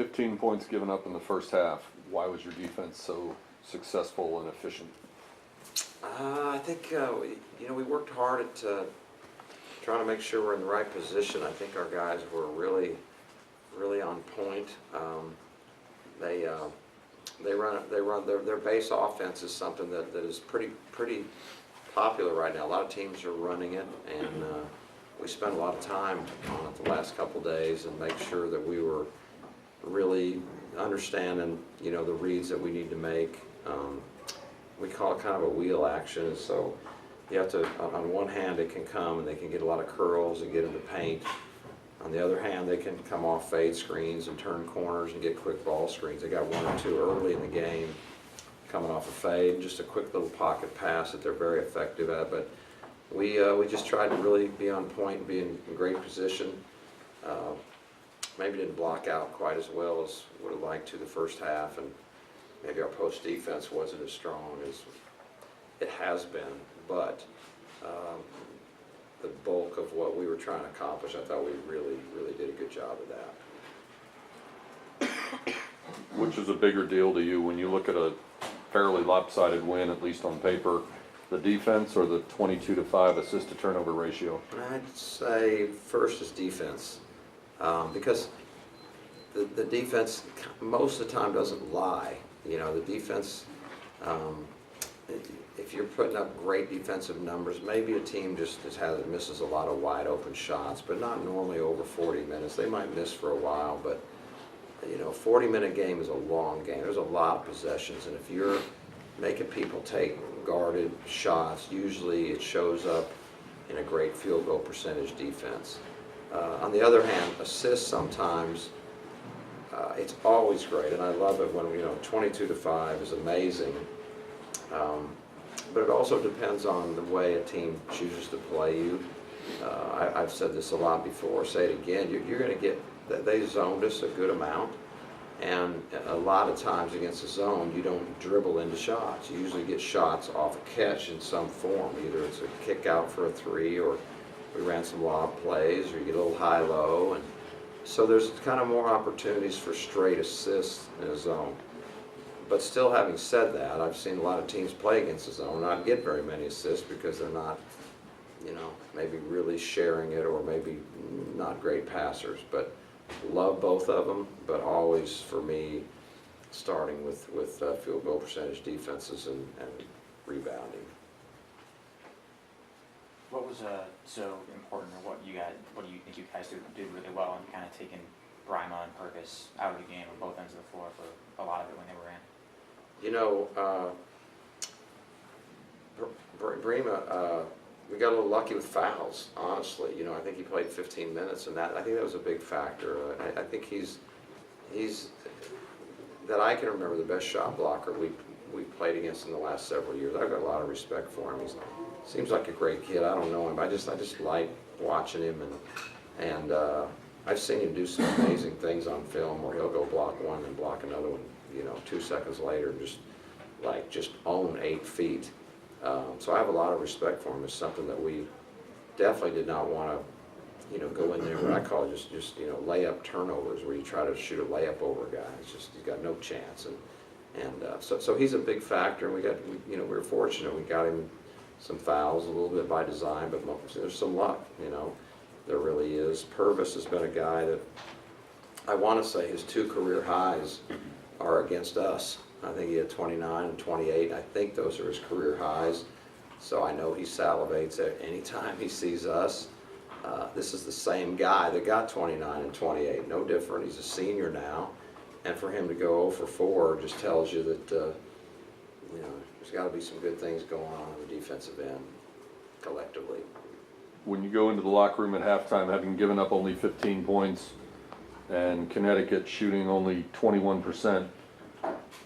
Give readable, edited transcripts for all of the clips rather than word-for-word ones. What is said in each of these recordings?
15 points given up in the first half. Why was your defense so successful and efficient? I think we worked hard at trying to make sure we're in the right position. I think our guys were really on point. They run their base offense is something that is pretty popular right now. A lot of teams are running it, and we spent a lot of time on it the last couple days and make sure that we were really understanding the reads that we need to make. We call it kind of a wheel action, so you have to, on one hand it can come and they can get a lot of curls and get into paint. On the other hand, they can come off fade screens and turn corners and get quick ball screens. They got one or two early in the game coming off a fade, just a quick little pocket pass that they're very effective at. But we just tried to really be on point and be in great position. Maybe didn't block out quite as well as would have liked to the first half, and maybe our post defense wasn't as strong as it has been. But the bulk of what we were trying to accomplish, I thought we really did a good job of that. Which is a bigger deal to you when you look at a fairly lopsided win, at least on paper, the defense or the 22-5 assist to turnover ratio? I'd say first is defense, because the defense most of the time doesn't lie. The defense, if you're putting up great defensive numbers, maybe a team just misses a lot of wide open shots, but not normally over 40 minutes. They might miss for a while, but a 40-minute game is a long game. There's a lot of possessions, and if you're making people take guarded shots, usually it shows up in a great field goal percentage defense. On the other hand, assists sometimes, it's always great, and I love it when 22-5 is amazing. But it also depends on the way a team chooses to play you. I've said this a lot before, say it again, you're going to get, they zoned us a good amount, and a lot of times against the zone you don't dribble into shots. You usually get shots off a catch in some form. Either it's a kick out for a three, or we ran some lob plays, or you get a little high-low, and so there's kind of more opportunities for straight assists in a zone. But still, having said that, I've seen a lot of teams play against the zone not get very many assists because they're not, maybe really sharing it, or maybe not great passers. But love both of them, but always for me starting with field goal percentage defenses and rebounding. What was so important, or what do you think you guys did really well in kind of taking Brima and Purvis out of the game on both ends of the floor for a lot of it when they were in? Brima, we got a little lucky with fouls, honestly. I think he played 15 minutes, and I think that was a big factor. I think he's that I can remember the best shot blocker we played against in the last several years. I've got a lot of respect for him. He seems like a great kid. I don't know him. I just like watching him, and I've seen him do some amazing things on film where he'll go block one and block another one, 2 seconds later, just own 8 feet. So I have a lot of respect for him. It's something that we definitely did not want to, go in there, what I call just layup turnovers, where you try to shoot a layup over a guy. He's got no chance, and so he's a big factor. And we were fortunate. We got him some fouls a little bit by design, but there's some luck. There really is. Purvis has been a guy that I want to say his 2 career highs are against us. I think he had 29 and 28. I think those are his career highs. So I know he salivates at any time he sees us. This is the same guy that got 29 and 28. No different. He's a senior now. And for him to go 0 for 4 just tells you that there's got to be some good things going on the defensive end collectively. When you go into the locker room at halftime having given up only 15 points and Connecticut shooting only 21%,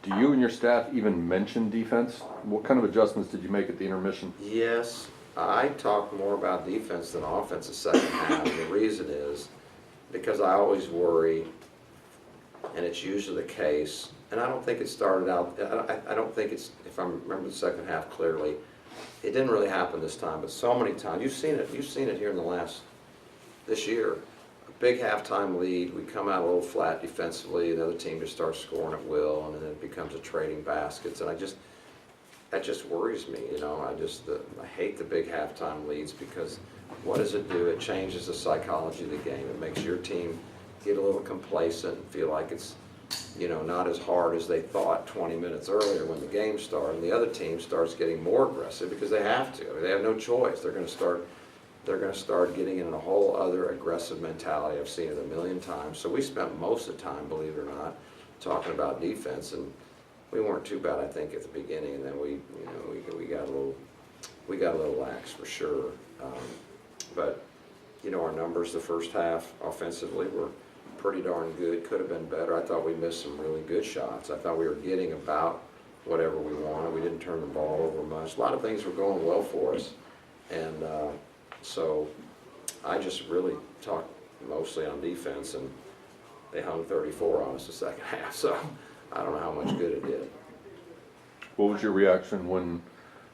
do you and your staff even mention defense? What kind of adjustments did you make at the intermission? Yes, I talk more about defense than offense the second half. And the reason is because I always worry, and it's usually the case, and I don't think it started out, I don't think it's, if I remember the second half clearly, it didn't really happen this time, but so many times, you've seen it here in this year. big halftime lead, we come out a little flat defensively, the other team just starts scoring at will, and then it becomes a trading baskets, and that just worries me, you know. I hate the big halftime leads, because what does it do? It changes the psychology of the game. It makes your team get a little complacent and feel like it's, you know, not as hard as they thought 20 minutes earlier when the game started. And the other team starts getting more aggressive because they have to. I mean, they have no choice. They're going to start getting in a whole other aggressive mentality. I've seen it a million times. So we spent most of the time, believe it or not, talking about defense, and we weren't too bad, I think, at the beginning, and then we got a little lax for sure. But you know, our numbers the first half offensively were pretty darn good. Could have been better. I thought we missed some really good shots. I thought we were getting about whatever we wanted. We didn't turn the ball over much. A lot of things were going well for us, and so I just really talked mostly on defense, and they hung 34 on us the second half. So I don't know how much good it did. What was your reaction when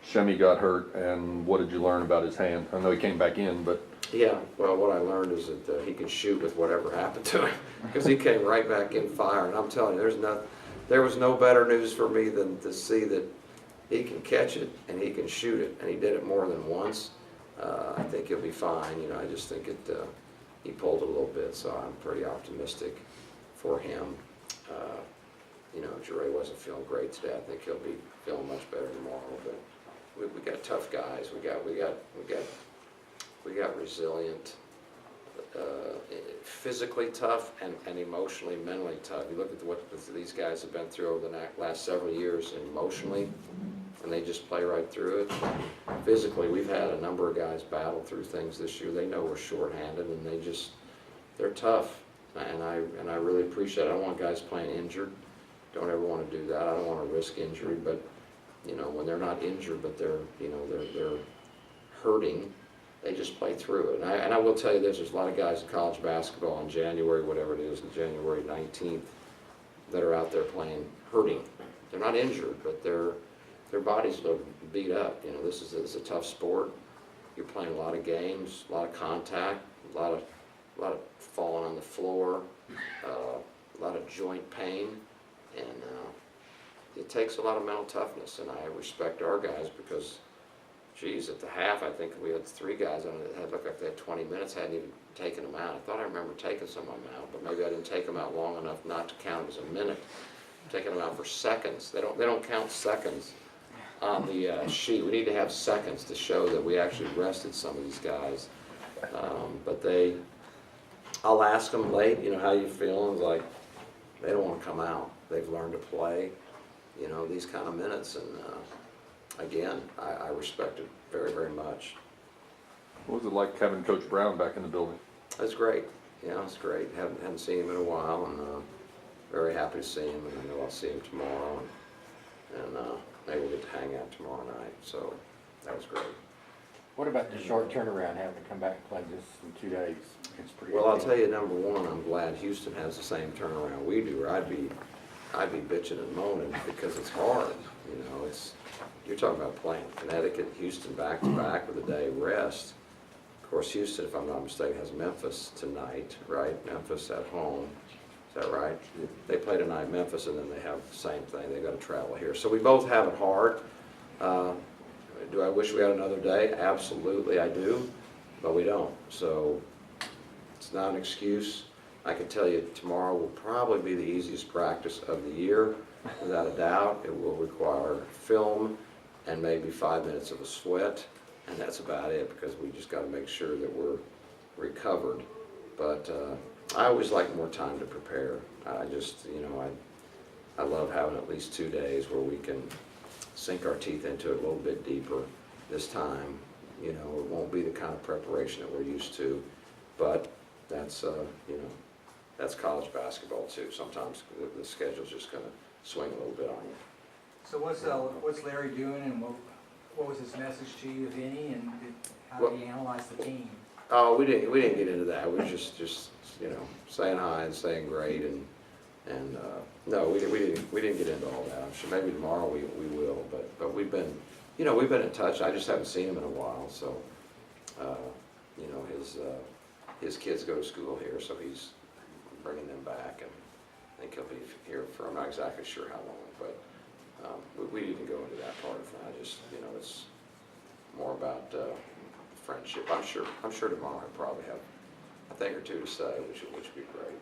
Shemi got hurt, and what did you learn about his hand? I know he came back in, but... Yeah, well, what I learned is that he can shoot with whatever happened to him, because he came right back in fire. And I'm telling you, there was no better news for me than to see that he can catch it and he can shoot it, and he did it more than once. I think he'll be fine. You know, I just think he pulled a little bit, so I'm pretty optimistic for him. You know, Jure wasn't feeling great today. I think he'll be feeling much better tomorrow. But we got tough guys. We got resilient, physically tough, and emotionally, mentally tough. You look at what these guys have been through over the last several years emotionally, and they just play right through it. Physically, we've had a number of guys battle through things this year. They know we're shorthanded, and they're tough, and I really appreciate it. I don't want guys playing injured. Don't ever want to do that. I don't want to risk injury, but you know, when they're not injured, but they're hurting, they just play through it. And I will tell you this, there's a lot of guys in college basketball in January, whatever it is, January 19th, that are out there playing, hurting. They're not injured, but their bodies look beat up. You know, this is a tough sport. You're playing a lot of games, a lot of contact, a lot of falling on the floor, a lot of joint pain, and it takes a lot of mental toughness. And I respect our guys, because geez, at the half, I think we had 3 guys on it that had looked like they had 20 minutes, hadn't even taken them out. I thought I remember taking some of them out, but maybe I didn't take them out long enough not to count as a minute. I'm taking them out for seconds. They don't count seconds on the sheet. We need to have seconds to show that we actually rested some of these guys. But I'll ask them late, you know, how you feeling? It's like, they don't want to come out. They've learned to play, you know, these kind of minutes, and again, I respect it very, very much. What was it like having Coach Brown back in the building? That's great. Yeah, it's great. Haven't seen him in a while, and very happy to see him, and I know I'll see him tomorrow, and maybe we'll get to hang out tomorrow night, so that was great. What about the short turnaround, having to come back and play this in 2 days? It's pretty. Well, I'll tell you, number one, I'm glad Houston has the same turnaround we do, or I'd be bitching and moaning, because it's hard. You know, you're talking about playing Connecticut, Houston back to back with a day rest. Of course, Houston, if I'm not mistaken, has Memphis tonight, right? Memphis at home. Is that right? They play tonight, Memphis, and then they have the same thing. They've got to travel here. So we both have it hard. Do I wish we had another day? Absolutely, I do, but we don't. So it's not an excuse. I can tell you tomorrow will probably be the easiest practice of the year, without a doubt. It will require film and maybe 5 minutes of a sweat, and that's about it, because we just got to make sure that we're recovered. But I always like more time to prepare. I just, you know, I love having at least 2 days where we can sink our teeth into it a little bit deeper. This time, you know, it won't be the kind of preparation that we're used to, but that's, you know, that's college basketball too. Sometimes the schedule's just going to swing a little bit on you. So what's Larry doing, and what was his message to you, if any, and how did he analyze the team? Oh, we didn't get into that. We were just you know, saying hi and saying great, and no, we didn't get into all that. I'm sure maybe tomorrow we will, but we've been, you know, we've been in touch. I just haven't seen him in a while, so you know, his kids go to school here, so he's bringing them back, and I think he'll be here for, I'm not exactly sure how long, but we didn't go into that part of it. I just, you know, it's more about friendship. I'm sure tomorrow I'll probably have a thing or two to say, which would be great.